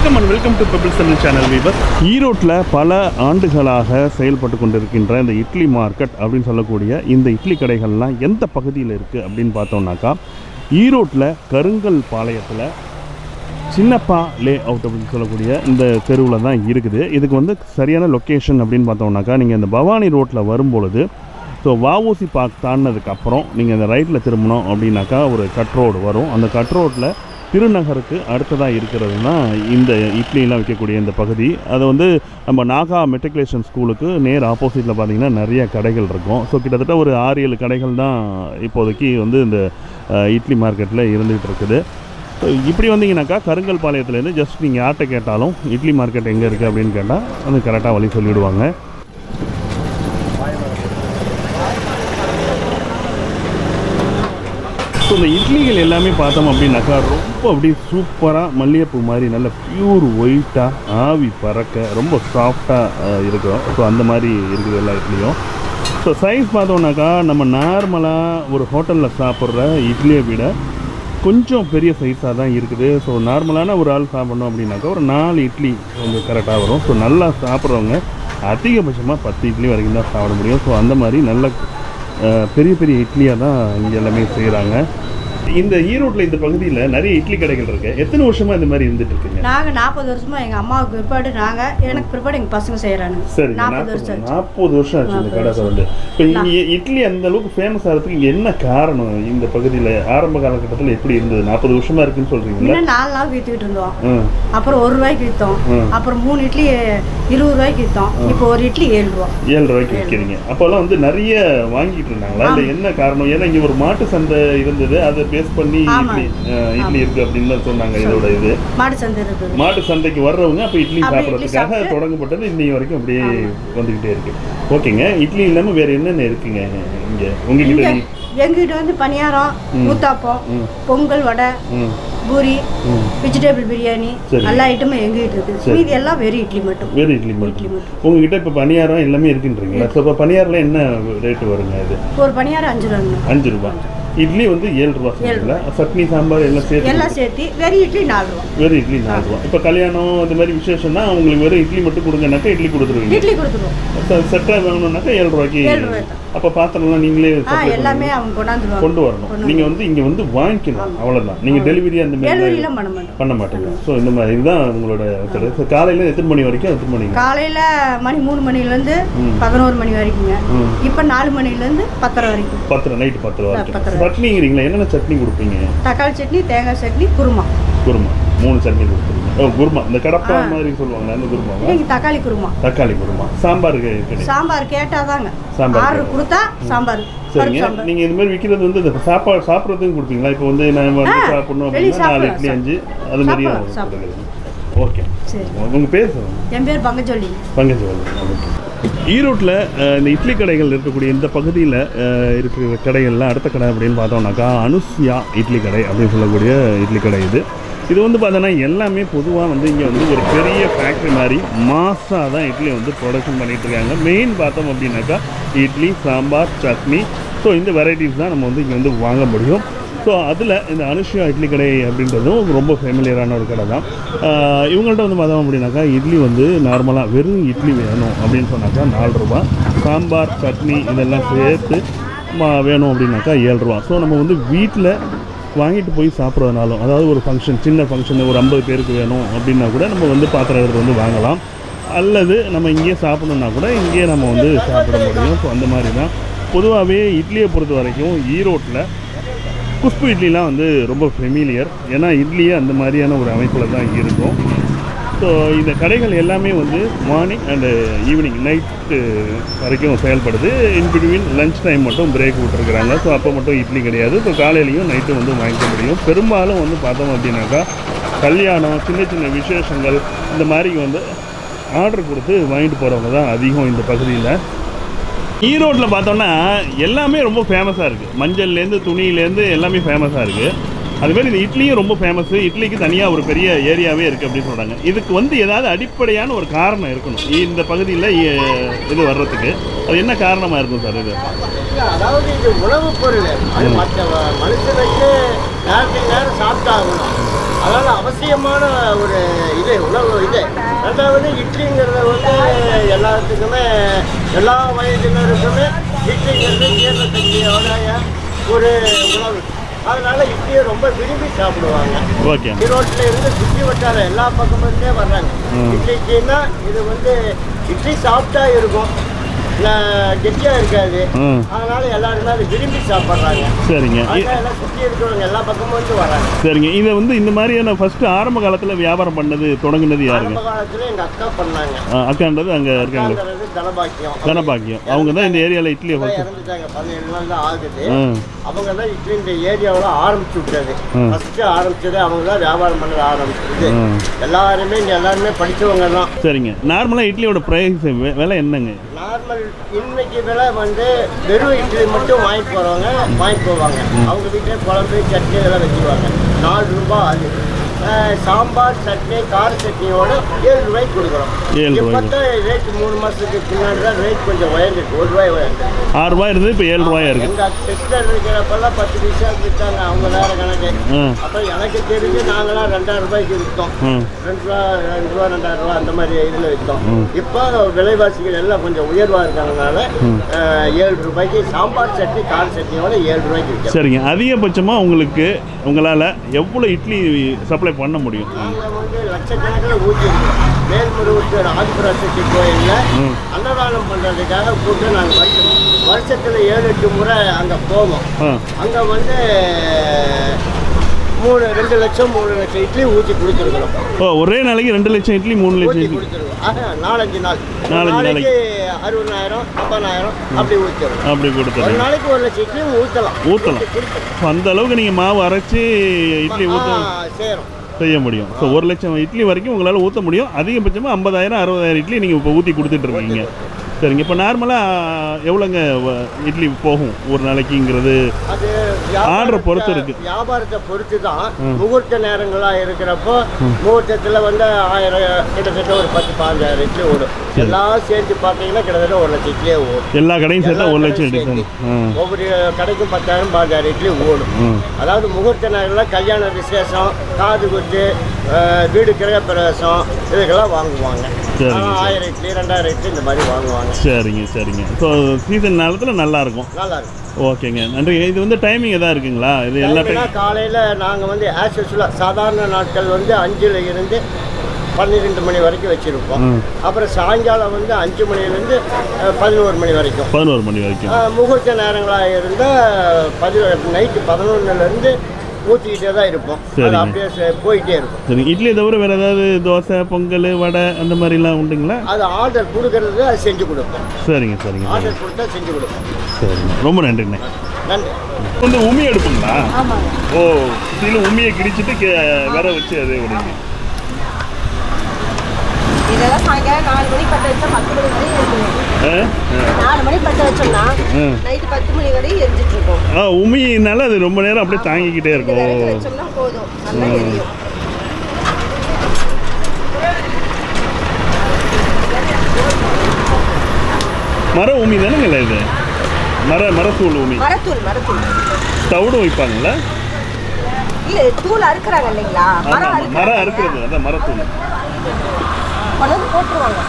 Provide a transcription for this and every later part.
வணக்கம் and welcome to pebbles Tamil channel viewer. ஈரோட்டில் பல ஆண்டுகளாக செயல்பட்டு கொண்டிருக்கின்ற இந்த இட்லி மார்க்கெட் அப்படின்னு சொல்லக்கூடிய இந்த இட்லி கடைகள்லாம் எந்த பகுதியில் இருக்குது அப்படின்னு பார்த்தோம்னாக்கா, ஈரோட்டில் கருங்கல் பாளையத்தில் சின்னப்பா லே அவுட் அப்படின்னு சொல்லக்கூடிய இந்த தெருவில் தான் இருக்குது. இதுக்கு வந்து சரியான லொக்கேஷன் அப்படின்னு பார்த்தோம்னாக்கா, நீங்கள் இந்த பவானி ரோட்டில் வரும்பொழுது ஸோ வஉசி பார்க் தாண்டினதுக்கப்புறம் நீங்கள் இந்த ரைட்டில் திரும்பணும் அப்படின்னாக்கா ஒரு கட் ரோடு வரும். அந்த கட் ரோட்டில் திருநகருக்கு அடுத்ததாக இருக்கிறது தான் இந்த இட்லிலாம் விற்கக்கூடிய இந்த பகுதி. அது வந்து நம்ம நாகா மெட்ரிகுலேஷன் ஸ்கூலுக்கு நேர் ஆப்போசிட்டில் பார்த்திங்கன்னா நிறைய கடைகள் இருக்கும். ஸோ கிட்டத்தட்ட ஒரு 6-7 கடைகள் தான் இப்போதைக்கு வந்து இந்த இட்லி மார்க்கெட்டில் இருந்துகிட்டு இருக்குது. ஸோ இப்படி வந்தீங்கன்னாக்கா கருங்கல் பாளையத்துலேருந்து ஜஸ்ட் நீங்கள் யார்கிட்ட கேட்டாலும் இட்லி மார்க்கெட் எங்கே இருக்குது அப்படின்னு கேட்டால் அது கரெக்டாக வழி சொல்லிவிடுவாங்க. ஸோ இந்த இட்லிகள் எல்லாமே பார்த்தோம் அப்படின்னாக்கா ரொம்ப அப்படியே சூப்பராக மல்லிகைப்பூ மாதிரி நல்ல ப்யூர் ஒயிட்டாக ஆவி பறக்க ரொம்ப சாஃப்டாக இருக்கும். ஸோ அந்த மாதிரி இருக்குது எல்லா இட்லியும். ஸோ சைஸ் பார்த்தோம்னாக்கா நம்ம நார்மலாக ஒரு ஹோட்டலில் சாப்பிட்ற இட்லியை விட கொஞ்சம் பெரிய சைஸாக தான் இருக்குது. ஸோ நார்மலான ஒரு ஆள் சாப்பிட்ணும் அப்படின்னாக்கா ஒரு 4 இட்லி கொஞ்சம் கரெக்டாக வரும். ஸோ நல்லா சாப்பிட்றவங்க அதிகபட்சமாக 10 இட்லி வரைக்கும் தான் சாப்பிட முடியும். ஸோ அந்த மாதிரி நல்ல பெரிய பெரிய இட்லியாக தான் இங்கே எல்லாமே செய்கிறாங்க. இந்த ஈரோட்டில் இந்த பகுதியில் நிறைய இட்லி கடைகள் இருக்குது. எத்தனை வருஷமாக இந்த மாதிரி இருந்துட்டு இருக்குங்க? நாங்கள் 40 வருஷமாக எங்கள் அம்மாவுக்கு பிற்பாடு எனக்கு பிற்பாடு எங்கள் பசங்க செய்கிறாங்க. சரி, 40 வருஷம் ஆச்சு இந்த கடை வந்து. இப்போ இங்கே இட்லி அந்த அளவுக்கு ஃபேமஸ் ஆகிறதுக்கு இங்கே என்ன காரணம்? இந்த பகுதியில் ஆரம்ப காலகட்டத்தில் எப்படி இருந்தது? 40 வருஷமாக இருக்குன்னு சொல்கிறீங்களா? 4 நாள் விற்றுக்கிட்டு இருந்தோம். அப்புறம் 1 ரூபாய்க்கு விற்றோம். அப்புறம் 3 இட்லி 20 ரூபாய்க்கு விற்றோம். இப்போ ஒரு இட்லி 7 ரூபா. 7 ரூபாய்க்கு விற்கிறீங்க. அப்போல்லாம் வந்து நிறைய வாங்கிட்டு இருந்தாங்களா? இல்லை என்ன காரணம்? ஏன்னா இங்கே ஒரு மாட்டு சந்தை இருந்தது, அதை பேஸ் பண்ணி இட்லி இருக்கு அப்படின்னு தான் சொன்னாங்க. இதோட இது மாட்டு சந்தைக்கு வர்றவங்க அப்போ இட்லி சாப்பிட்றதுக்காக தொடங்கப்பட்டது. இன்னைக்கு வரைக்கும் அப்படியே வந்துகிட்டே இருக்கு. ஓகேங்க, இட்லி இல்லாம வேற என்னென்ன இருக்குங்க இங்க உங்ககிட்ட? எங்கிட்ட வந்து பணியாரம், ஊத்தாப்பம், பொங்கல், வடை, பூரி, வெஜிடபிள் பிரியாணி எல்லா ஐட்டமும் எங்கிட்ட இருக்கு. மீதி எல்லாம் வெறும் இட்லி மட்டும். வெறும் இட்லி மட்டும். உங்ககிட்ட இப்போ பணியாரம் எல்லாமே இருக்குன்றீங்களா? ஸோ இப்போ பணியாரம்லாம் என்ன ரேட்டு வருங்க? அது ஒரு பணியாரம் 5 ரூபாங்க. 5 ரூபா. இட்லி வந்து 7 ரூபா. சட்னி சாம்பார் எல்லாம் சேர்த்து வெறும் இட்லி 4 ரூபா. வெறும் இட்லி 4 ரூபா. இப்போ கல்யாணம் இந்த மாதிரி விசேஷம்னா உங்களுக்கு வெறும் இட்லி மட்டும் கொடுங்கனாக்கா இட்லி கொடுத்துருவீங்க. இட்லி கொடுத்துருவோம். செட்டாக வேணும்னாக்கா 7 ரூபாய்க்கு. அப்போ பாத்திரம்லாம் நீங்களே எல்லாமே அவங்க கொண்டு வரணும். நீங்கள் வந்து இங்கே வந்து வாங்கிக்கணும், அவ்வளோதான். நீங்கள் டெலிவரி அந்த மாதிரி பண்ண மாட்டீங்க. ஸோ இந்த மாதிரி இதுதான் உங்களோட கடை. காலையில் எத்தனை மணி வரைக்கும்? எத்தனை மணி? காலையில் மணி 3 மணிலேருந்து 11 மணி வரைக்குங்க. இப்போ 4 மணிலேருந்து 10:30 வரைக்கும். 10 நைட்டு 10 வரைக்கும். சட்னிங்கிறீங்களா? என்னென்ன சட்னி கொடுப்பீங்க? தக்காளி சட்னி, தேங்காய் சட்னி, குருமா. 3 சட்னி கொடுத்துருங்க. குருமா இந்த கடப்பா மாதிரி சொல்லுவாங்க, அந்த குருமா. தக்காளி குருமா. சாம்பார் கேட்டாதாங்க. ஆர்டர் கொடுத்தா சாம்பார். சரிங்க. நீங்க இந்த மாதிரி விற்கிறது வந்து இந்த சாப்பாடு சாப்பிட்றதுக்கு கொடுப்பீங்களா? இப்போ வந்து நான் வந்து சாப்பிடணும் அப்படின்னா 4 இட்லி 5 அது மாதிரியே சாப்பிடுங்க. ஓகே, உங்க பேர் சொல்லுங்க. என் பேர் பங்கஜோலி. ஈரோட்டில் இந்த இட்லி கடைகள் இருக்கக்கூடிய இந்த பகுதியில் இருக்கிற கடைகளில் அடுத்த கடை அப்படின்னு பார்த்தோம்னாக்கா அனுசியா இட்லி கடை அப்படின்னு சொல்லக்கூடிய இட்லி கடை இது வந்து பார்த்தோன்னா எல்லாமே பொதுவாக வந்து இங்கே வந்து ஒரு பெரிய ஃபேக்ட்ரி மாதிரி மாசாக தான் இட்லி வந்து ப்ரொடக்ஷன் பண்ணிகிட்டு இருக்காங்க. மெயின் பார்த்தோம் அப்படின்னாக்கா இட்லி, சாம்பார், சட்னி, ஸோ இந்த வெரைட்டிஸ் தான் நம்ம வந்து இங்கே வந்து வாங்க முடியும். ஸோ அதில் இந்த அனுஷியா இட்லி கடை அப்படின்றதும் ரொம்ப ஃபேமிலியரான ஒரு கடை தான். இவங்கள்ட்ட வந்து பார்த்தோம் அப்படின்னாக்கா இட்லி வந்து நார்மலாக வெறும் இட்லி வேணும் அப்படின்னு சொன்னாக்கா 4 ரூபா, சாம்பார், சட்னி இதெல்லாம் சேர்த்து வேணும் அப்படின்னாக்கா 7 ரூபா. ஸோ நம்ம வந்து வீட்டில் வாங்கிட்டு போய் சாப்பிட்றதுனாலும், அதாவது ஒரு ஃபங்க்ஷன், சின்ன ஃபங்க்ஷன் ஒரு 50 பேருக்கு வேணும் அப்படின்னா கூட நம்ம வந்து பாத்திரம் எடுத்து வந்து வாங்கலாம். அல்லது நம்ம இங்கேயே சாப்பிடணுன்னா கூட இங்கேயே நம்ம வந்து சாப்பிட முடியும். ஸோ அந்த மாதிரி தான் பொதுவாகவே இட்லியை பொறுத்த வரைக்கும் ஈரோட்டில் குஷ்பு இட்லிலாம் வந்து ரொம்ப ஃபெமிலியர். ஏன்னா இட்லியே அந்த மாதிரியான ஒரு அமைப்பில் தான் இருக்கும். ஸோ இந்த கடைகள் எல்லாமே வந்து மார்னிங் அண்டு ஈவினிங் நைட்டு வரைக்கும் செயல்படுது. இன்பிட்வீன் லஞ்ச் டைம் மட்டும் பிரேக் விட்டுருக்குறாங்க. ஸோ அப்போ மட்டும் இட்லி கிடையாது. ஸோ காலையிலையும் நைட்டும் வந்து வாங்கிக்க முடியும். பெரும்பாலும் வந்து பார்த்தோம் அப்படின்னாக்கா கல்யாணம், சின்ன சின்ன விசேஷங்கள் இந்த மாதிரி வந்து ஆர்டர் கொடுத்து வாங்கிட்டு போகிறவங்க தான் அதிகம் இந்த பகுதியில். ஈரோட்டில் பார்த்தோன்னா எல்லாமே ரொம்ப ஃபேமஸாக இருக்குது. மஞ்சள்லேருந்து துணியிலேருந்து எல்லாமே ஃபேமஸாக இருக்குது. அதுமாதிரி இந்த இட்லியும் ரொம்ப ஃபேமஸ்ஸு. இட்லிக்கு தனியாக ஒரு பெரிய ஏரியாவே இருக்குது அப்படின்னு சொல்கிறாங்க. இதுக்கு வந்து ஏதாவது அடிப்படையான ஒரு காரணம் இருக்கணும் இந்த பகுதியில் இது வர்றதுக்கு. அது என்ன காரணமாக இருக்கும் சார்? இது அதாவது இது உணவு பொருள், அது மற்ற மனுஷனுக்கு நேரத்துக்கு நேரம் சாப்பிட்டாகணும். அதனால் அவசியம் முக்கியமான ஒரு இது உணவு இது. ரெண்டாவது இட்லிங்கிறத வந்து எல்லாத்துக்குமே எல்லா வயதினருக்குமே இட்லிங்கிறது ஜீரண சக்தியோடைய ஒரு உணவு. அதனால இட்லியை ரொம்ப விரும்பி சாப்பிடுவாங்க. ஈரோட்டில் இருந்து சுற்றி வட்டார எல்லா பக்கமுமே வர்றாங்க. இட்லிக்குன்னா இது வந்து இட்லி சாப்பிட்டா இருக்கும், கெட்டியாக இருக்காது. அதனால எல்லாருமே அதை விரும்பி சாப்பிட்றாங்க. சரிங்க. எல்லாம் சுற்றி இருக்கிறவங்க எல்லா பக்கமும் வந்து வராங்க. சரிங்க. இதை வந்து இந்த மாதிரியான ஃபர்ஸ்ட் ஆரம்ப காலத்தில் வியாபாரம் பண்ணது தொடங்குனது யாருங்க? ஆரம்ப காலத்தில் எங்கள் அக்கா பண்ணாங்க. அக்கான்றது அங்கே இருக்காங்க, தனபாக்கியம். அவங்க தான் இந்த ஏரியாவில் இட்லி இறந்துட்டாங்க, 17 நாள் தான் ஆகுது. அவங்க தான் இட்லி இந்த ஏரியாவில் ஆரம்பிச்சு விட்டது. ஃபர்ஸ்ட் ஆரம்பிச்சது அவங்க தான் வியாபாரம் பண்ண ஆரம்பிச்சது. எல்லாருமே இங்கே எல்லாருமே படித்தவங்க தான். சரிங்க. நார்மலாக இட்லியோட ப்ரைஸ் விலை என்னங்க? நார்மல் இன்னைக்கு விலை வந்து வெறும் இட்லி மட்டும் வாங்கிட்டு போகிறவங்க வாங்கிட்டு போவாங்க. அவங்க வீட்டில் குழம்பு சட்னி இதெல்லாம் வச்சுருவாங்க. 4 ரூபாய் ஆகுது. சாம்பார் சட்னி கார சட்னியோட 7 ரூபாய்க்கு கொடுக்குறோம். இப்போ தான் ரேட் 3 மாதத்துக்கு பின்னாடி தான் ரேட் கொஞ்சம் உயர்ந்துருக்கு. 1 ரூபாய் உயர்ந்து 6 ரூபாய் இருந்தது, இப்போ 7 ரூபாய் இருக்குது. எங்கள் சிஸ்டர் இருக்கிறப்பெல்லாம் 10 பைசா விற்றாங்க அவங்க வேறு கணக்கு. அப்போ எனக்கு தெரிஞ்சு நாங்களாம் 2000 ரூபாய்க்கு விற்றோம். 2 ரூபா 2000 ரூபா அந்த மாதிரி இதில் விற்றோம். இப்போ விலைவாசிகள் எல்லாம் கொஞ்சம் உயர்வாக இருக்கிறதுனால 7 ரூபாய்க்கு சாம்பார் சட்னி கார சட்னியோட 7 ரூபாய்க்கு விற்கும். சரிங்க. அதிகபட்சமாக உங்களால் எவ்வளோ இட்லி சப்ளை பண்ண முடியும்? நாங்கள் வந்து லட்சக்கணக்கில் ஊற்றிருக்கோம். மேல்முருகத்தூர் ஆதிபராசக்தி கோயிலில் அன்னதானம் பண்ணுறதுக்காக கூப்பிட்டு நாங்கள் வருஷத்தில் 7-8 முறை அங்கே போவோம். அங்கே வந்து 2 லட்சம் 3 லட்சம் இட்லி ஊற்றி கொடுத்துருக்குறோம். ஒரே நாளைக்கு 2 லட்சம் இட்லி 3 லட்சம் இட்லி கொடுத்துருவோம். 4-5 நாளைக்கு 60,000 50,000 அப்படி ஊற்றிடுவோம். அப்படி கொடுத்து ஒரு நாளைக்கு 1 லட்சம் இட்லியும் ஊற்றலாம். அந்த அளவுக்கு நீங்கள் மாவு அரைச்சி இட்லி சேரும் செய்ய முடியும். ஸோ 1 லட்சம் இட்லி வரைக்கும் உங்களால் ஊற்ற முடியும். அதிகபட்சமாக 50,000 60,000 இட்லி நீங்கள் இப்போ ஊற்றி கொடுத்துட்ருக்கீங்க. சரிங்க. இப்போ நார்மலாக எவ்வளோங்க இட்லி போகும் ஒரு நாளைக்குங்கிறது? அது ஆர்டரை பொறுத்து இருக்குது. வியாபாரத்தை பொறுத்து தான். முகூர்த்த நேரங்களாக இருக்கிறப்போ முகூர்த்தத்தில் வந்து 1000 கிட்டத்தட்ட ஒரு 10-15,000 இட்லி ஓடும். எல்லாம் சேர்த்து பார்த்தீங்கன்னா கிட்டத்தட்ட 1 லட்சம் இட்லியே ஓடும். எல்லா கடையும் சேர்த்தா 1 லட்சம் இட்லி. ஒவ்வொரு கடைக்கும் 10,000-15,000 இட்லி ஓடும். அதாவது முகூர்த்த நேரங்களில் கல்யாண விசேஷம், காது குத்து, வீடு கிரகப்பிரவேசம் இதுக்கெல்லாம் வாங்குவாங்க. 1000 இட்லி 2000 இட்லி இந்த மாதிரி வாங்குவாங்க. சரிங்க. ஸோ சீசன் நேரத்தில் நல்லாயிருக்கும். ஓகேங்க, நன்றி. இது வந்து டைமிங் எதாவது இருக்குங்களா? இது எல்லா காலையில் நாங்கள் வந்து ஆஸ் யூஸ்வலாக சாதாரண நாட்கள் வந்து 5ல் இருந்து 12 மணி வரைக்கும் வச்சுருப்போம். அப்புறம் சாயங்காலம் வந்து 5 மணிலேருந்து 11 மணி வரைக்கும். முகூர்த்த நேரங்களாக இருந்தால் நைட்டு 11லேருந்து ஊற்றிக்கிட்டே தான் இருப்போம். அது அப்படியே போயிட்டே இருக்கும். சரி. இட்லி தவிர வேறு ஏதாவது தோசை, பொங்கல், வடை அந்த மாதிரிலாம் உண்டுங்களா? அது ஆர்டர் கொடுக்கறது அது செஞ்சு கொடுப்போம். சரிங்க. ஆர்டர் கொடுத்தா செஞ்சு கொடுப்போம். சரிங்க, ரொம்ப நன்றிண்ணே. நன்றி. வந்து உமி எடுப்புங்களா? இதில் உமியை கிடிச்சிட்டு வேற வச்சு அதே உடைங்க. இதெல்லாம் சாயங்காலம் 4 மணி பற்ற வச்சா 10 மணி வரை எரிஞ்சிடும். 4 மணி பற்ற வச்சோம்னா நைட்டு 10 மணி வரை எரிஞ்சிட்டு இருக்கும். உமியினால அது ரொம்ப நேரம் அப்படியே தாங்கிக்கிட்டே இருக்கும். வச்சோம்னா போதும், நல்லா எரியும். மர உமி தானேங்களா இது? மரத்தூள் உமி. மரத்தூள் தவிடு வைப்பாங்களா? இல்ல, தூள் அறுக்குறாங்க இல்லைங்களா? மரம் அறுக்கிறது, அதான் மரத்தூள் போட்டுருவாங்க.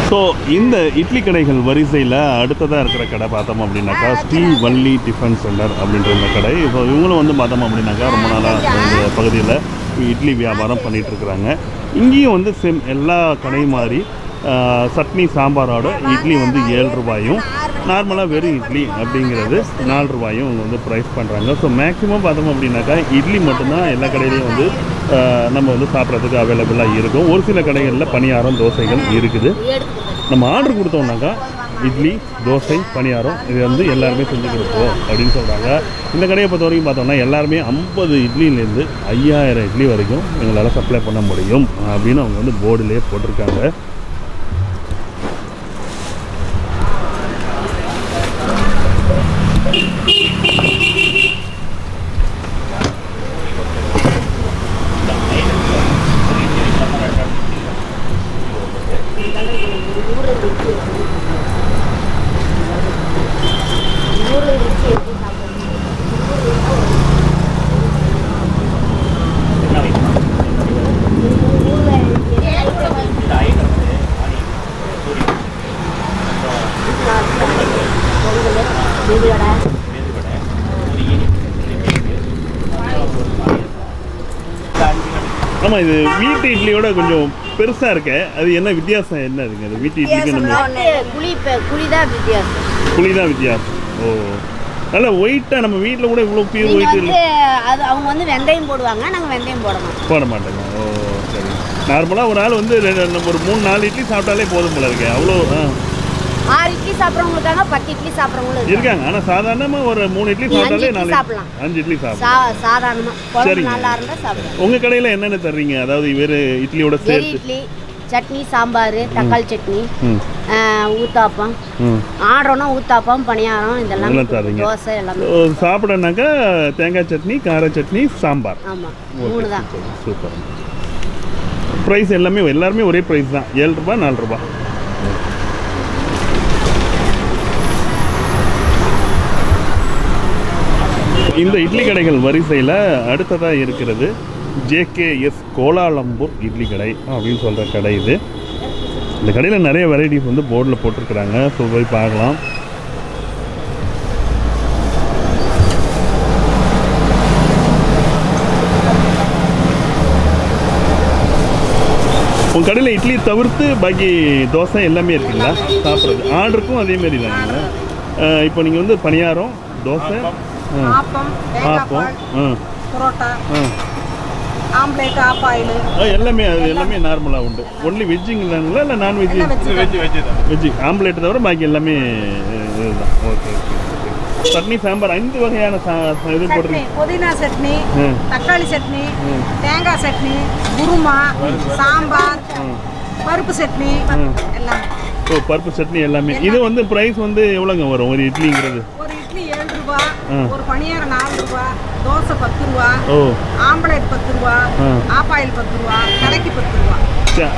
ஸோ இந்த இட்லி கடைகள் வரிசையில் அடுத்ததாக இருக்கிற கடை பார்த்தோம் அப்படின்னாக்கா ஸ்ரீ வள்ளி டிஃபன் சென்டர் அப்படின்ற இந்த கடை. ஸோ இவங்களும் வந்து பார்த்தோம் அப்படின்னாக்கா ரொம்ப நாளாக இந்த பகுதியில் இட்லி வியாபாரம் பண்ணிகிட்ருக்குறாங்க. இங்கேயும் வந்து சேம் எல்லா கடையும் மாதிரி சட்னி சாம்பாரோட இட்லி வந்து 7 ரூபாயும், நார்மலாக வெறும் இட்லி அப்படிங்கிறது 4 ரூபாயும் அவங்க வந்து ப்ரைஸ் பண்ணுறாங்க. ஸோ மேக்ஸிமம் பார்த்தோம் அப்படின்னாக்கா இட்லி மட்டும்தான் எல்லா கடையிலையும் வந்து நம்ம வந்து சாப்பிட்றதுக்கு அவைலபிளாக இருக்கும். ஒரு சில கடைகளில் பணியாரம், தோசைகள் இருக்குது. நம்ம ஆர்டர் கொடுத்தோம்னாக்கா இட்லி, தோசை, பணியாரம் இது வந்து எல்லாருமே செஞ்சு கொடுப்போம் அப்படின்னு சொல்கிறாங்க. இந்த கடையை பொறுத்த வரைக்கும் பார்த்தோம்னா எல்லாருமே 50 இட்லிலேருந்து 5000 இட்லி வரைக்கும் எங்களால் சப்ளை பண்ண முடியும் அப்படின்னு அவங்க வந்து போர்டுலேயே போட்டிருக்காங்க. ஆமாம், இது வீட்டு இட்லியோட கொஞ்சம் பெருசாக இருக்கு. அது என்ன வித்தியாசம் என்ன இருக்குங்க? அது வீட்டு இட்லிக்கு குழி தான் வித்தியாசம். புளி தான் வித்தியாசம். ஓ, நல்லா ஒயிட்டாக நம்ம வீட்டில் கூட இவ்வளோ பியூர் ஒயிட் இல்லை. அது அவங்க வந்து வெந்தயம் போடுவாங்க, நாங்கள் வெந்தயம் போட மாட்டோங்க. ஓ சரி. நார்மலாக ஒரு ஆள் வந்து ஒரு 3-4 இட்லி சாப்பிட்டாலே போதும் போல இருக்கு. அவ்வளோ 6 இட்லி சாப்பிட்றவங்களுக்காக 10 இட்லி சாப்பிட்றவங்களும் இருக்காங்க. ஆனால் சாதாரணமாக ஒரு 3 இட்லி சாப்பிட்டாலே 5 இட்லி சாப்பிடலாம் சாதாரணமாக. சரி, நல்லா இருந்தால் சாப்பிடலாம். உங்கள் கடையில் என்னென்ன தர்றீங்க? அதாவது வேறு இட்லியோட சேர்த்து இட்லி, சட்னி, சாம்பார், தக்காளி சட்னி, ஊத்தாப்பம், ஆடுறோன்னா ஊத்தாப்பம், பணியாரம், இதெல்லாம் தர்றீங்க. தோசை எல்லாமே சாப்பிடனாக்கா தேங்காய் சட்னி, கார சட்னி, சாம்பார். ஆமாம், 3 தான். சூப்பர். ப்ரைஸ் எல்லாருமே ஒரே ப்ரைஸ் தான், 7 ரூபா 4 ரூபா. இந்த இட்லி கடைகள் வரிசையில் அடுத்ததாக இருக்கிறது JKS கோலாலம்பூர் இட்லி கடை அப்படின்னு சொல்கிற கடை இது. இந்த கடையில் நிறைய வெரைட்டிஸ் வந்து போர்டில் போட்டிருக்கிறாங்க. ஸோ போய் பார்க்கலாம். உங்கள் கடையில் இட்லி தவிர்த்து பாக்கி தோசை எல்லாமே இருக்குங்களா? சாப்பிட்றது ஆர்டருக்கும் அதேமாரி தாங்க. இப்போ நீங்கள் வந்து paniyaram, dosa, appam, parotta, omelette, half boil எல்லாமே அது எல்லாமே நார்மலாக உண்டு. ஒன்லி வெஜ்ஜுங்களா இல்லை நான்வெஜ்? வெஜ்ஜு ஆம்லேட் தவிர பாக்கி எல்லாமே இதுதான். Okay okay. சட்னி, சாம்பார் 5 வகையான இது போடுறீங்க. புதினா சட்னி, தக்காளி சட்னி, தேங்காய் சட்னி, குருமா, சாம்பார், பருப்பு சட்னி எல்லாம். ஓ, பருப்பு சட்னி எல்லாமே. இது வந்து ப்ரைஸ் வந்து எவ்வளோங்க வரும் ஒரு இட்லிங்கிறது? ஒரு இட்லி 7 ரூபா, ஒரு பணியாரம் 4 ரூபா, தோசை 10 ரூபா, ஆம்லேட் 10 ரூபா, ஆஃப் ஆயில் 10 ரூபா, கலக்கி 10 ரூபா.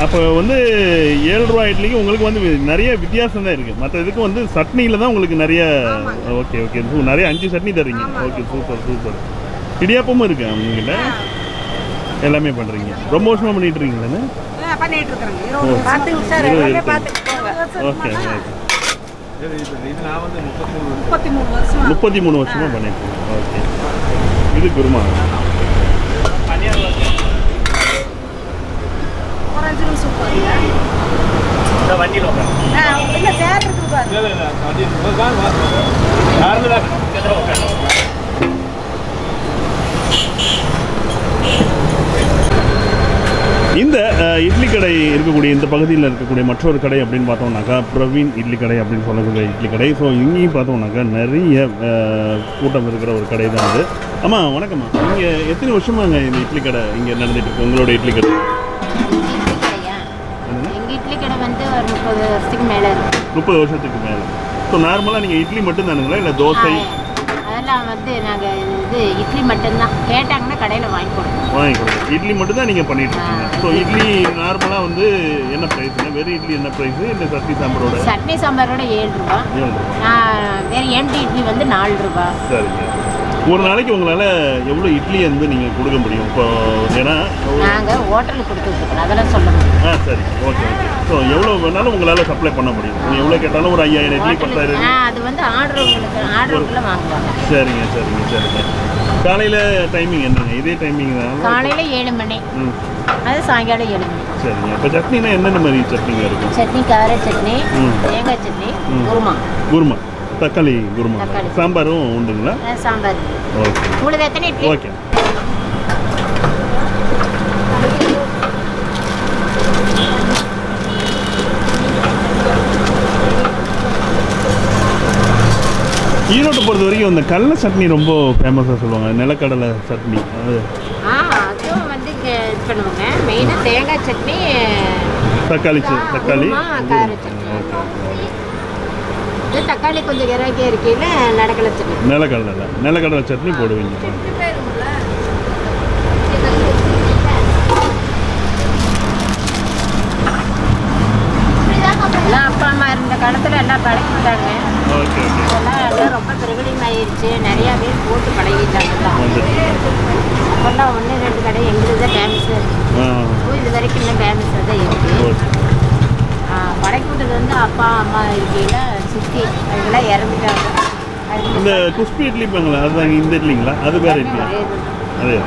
அப்போ வந்து 7 ரூபா இட்லிக்கு உங்களுக்கு வந்து நிறைய வித்தியாசம் தான் இருக்குது. மற்ற இதுக்கு வந்து சட்னியில் தான் உங்களுக்கு நிறைய. Okay okay. நிறைய 5 சட்னி தர்றீங்க. Okay, super super. இடியாப்பமும் இருக்கு உங்ககிட்ட? எல்லாமே பண்ணுறீங்க. ரொம்ப வருஷமாக பண்ணிட்டு இருக்கீங்களே? பண்ணிட்டு இருக்கிறேங்க. பார்த்துங்க சார், எல்லாமே பார்த்துக்கோங்க. Okay okay. 33 வருஷமாக பண்ணிட்டு இருக்கேன். ஓகே. இது குருமா. ஒரு 5 நிமிஷம் உட்காருங்க. வண்டியில் இல்லை சேர் இருக்குது பாருங்க. இந்த இட்லி கடை இருக்கக்கூடிய இந்த பகுதியில் இருக்கக்கூடிய மற்றொரு கடை அப்படின்னு பார்த்தோம்னாக்கா பிரவீன் இட்லி கடை அப்படின்னு சொல்லக்கூடிய இட்லி கடை. ஸோ இங்கேயும் பார்த்தோம்னாக்கா நிறைய கூட்டம் இருக்கிற ஒரு கடை தான் அது. ஆமாம், வணக்கம்மா. நீங்கள் எத்தனை வருஷமாங்க இந்த இட்லி கடை இங்கே நடந்துட்டு இருக்கு? உங்களோட இட்லி கடை? எங்கள் இட்லி கடை வந்து ஒரு 30 வருஷத்துக்கு மேலே இருக்கு. 30 வருஷத்துக்கு மேலே. ஸோ நார்மலாக நீங்கள் இட்லி மட்டும் தானுங்களா இல்லை தோசை? அதெல்லாம் வந்து நாங்கள் இது இட்லி மட்டும்தான். கேட்டாங்கன்னா கடையில் வாங்கி கொடுப்போம். இட்லி மட்டும் தான் நீங்கள் பண்ணிட்டு இருக்கீங்க. ஸோ இட்லி நார்மலாக வந்து என்ன ப்ரைஸுங்க? வெறும் இட்லி என்ன ப்ரைஸு? இல்லை சட்னி சாம்பாரோட? சட்னி சாம்பாரோட 7 ரூபா. வேறு எம்டி இட்லி வந்து 4 ரூபா. சரிங்க. ஒரு நாளைக்கு உங்களால் எவ்வளோ இட்லி வந்து நீங்கள் கொடுக்க முடியும்? இப்போ ஏன்னா நாங்கள் ஹோட்டலுக்கு கொடுத்துருக்கோம், அதெல்லாம் சொல்லணும். சரி, ஓகே ஓகே. ஸோ எவ்வளோ வேணாலும் உங்களால் சப்ளை பண்ண முடியும். நீங்கள் எவ்வளோ கேட்டாலும் ஒரு 5000 இட்லி 10,000. அது வந்து ஆர்டருக்குள்ளே வாங்குவாங்க. சரிங்க சரிங்க சரிங்க. காலையில் டைமிங் என்னங்க? இதே டைமிங் தான்? காலையில் 7 மணி, அது சாயங்காலம் 7 மணி. சரிங்க. இப்போ சட்னினா என்னென்ன மாதிரி சட்னிங்க இருக்கும்? சட்னி, கார சட்னி, தேங்காய் சட்னி, குருமா, தக்காளி குருமா, சாம்பாரும் உண்டுங்களா? சாம்பார். ஓகே. உங்களுக்கு எத்தனை இட்லி? ஓகே. ஈரோட்டை பொறுத்த வரைக்கும் இந்த கடலை சட்னி ரொம்ப ஃபேமஸாக சொல்லுவாங்க. நிலக்கடலை சட்னி அது அதுவும் வந்து இது பண்ணுவாங்க. மெயினாக தேங்காய் சட்னி, தக்காளி கார சட்னி. தக்காளி கொஞ்சம் இறக்கிய இருக்கையில் நிலக்கடலை சட்னி போடுவீங்க. எல்லாம் அப்பா அம்மா இருந்த காலத்தில் எல்லாம் பழகிட்டாங்க. Okay okay. எல்லாம் ரொம்ப பிரபலியம் ஆயிடுச்சு. நிறையா பேர் போட்டு பழகிட்டாங்க. அப்போல்லாம் 1-2 கடை எங்களுக்கு தான் ஃபேமஸாக இருக்குது. இது வரைக்கும் இன்னும் ஃபேமஸாக தான் இருக்குது. படைக்கூட்டது வந்து அப்பா அம்மா இருக்கையில் சித்தி அவங்களாம் இறந்துட்டாங்க. இந்த குஸ்பி இட்லி பாங்களா அதுதாங்க இந்த இட்லிங்களா அது வேறு இட்லி அதே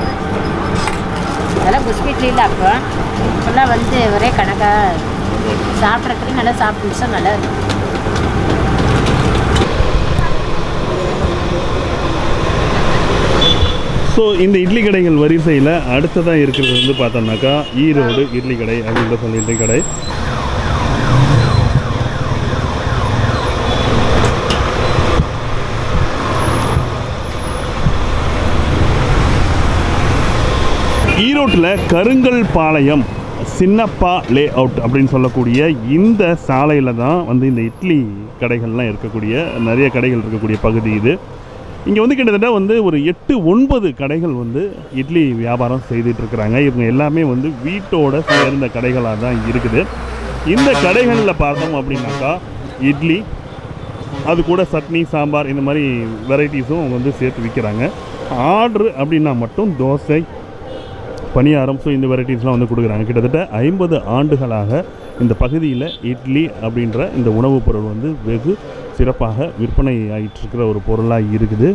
அதெல்லாம் குஸ்பி இட்லி இல்லை அப்போ இப்போல்லாம் வந்து ஒரே கணக்காக சாப்பிட்றதுக்கு நல்லா சாப்பிட்டு நல்லா இருக்கும். ஸோ இந்த இட்லி கடைகள் வரிசையில் அடுத்ததாக இருக்கிறது வந்து பார்த்தோம்னாக்கா ஈரோடு இட்லி கடை அப்படின்ற சொல்லி இட்லி கடை. ஈரோட்டில் கருங்கல் பாளையம் சின்னப்பா லே அவுட் அப்படின்னு சொல்லக்கூடிய இந்த சாலையில் தான் வந்து இந்த இட்லி கடைகள்லாம் இருக்கக்கூடிய நிறைய கடைகள் இருக்கக்கூடிய பகுதி இது. இங்கே வந்து கிட்டத்தட்ட வந்து ஒரு 8-9 கடைகள் வந்து இட்லி வியாபாரம் செய்துட்ருக்குறாங்க. இவங்க எல்லாமே வந்து வீட்டோட சேர்ந்த கடைகளாக தான் இருக்குது. இந்த கடைகளில் பார்த்தோம் அப்படின்னாக்கா இட்லி அது கூட சட்னி சாம்பார் இந்த மாதிரி வெரைட்டிஸும் அவங்க வந்து சேர்த்து விற்கிறாங்க. ஆர்டரு அப்படின்னா மட்டும் தோசை பணியாரம் ஸோ இந்த வெரைட்டிஸ்லாம் வந்து கொடுக்குறாங்க. கிட்டத்தட்ட 50 ஆண்டுகளாக இந்த பகுதியில் இட்லி அப்படின்ற இந்த உணவுப் பொருள் வந்து வெகு சிறப்பாக விற்பனை ஆகிட்டுருக்கிற ஒரு பொருளாக இருக்குது.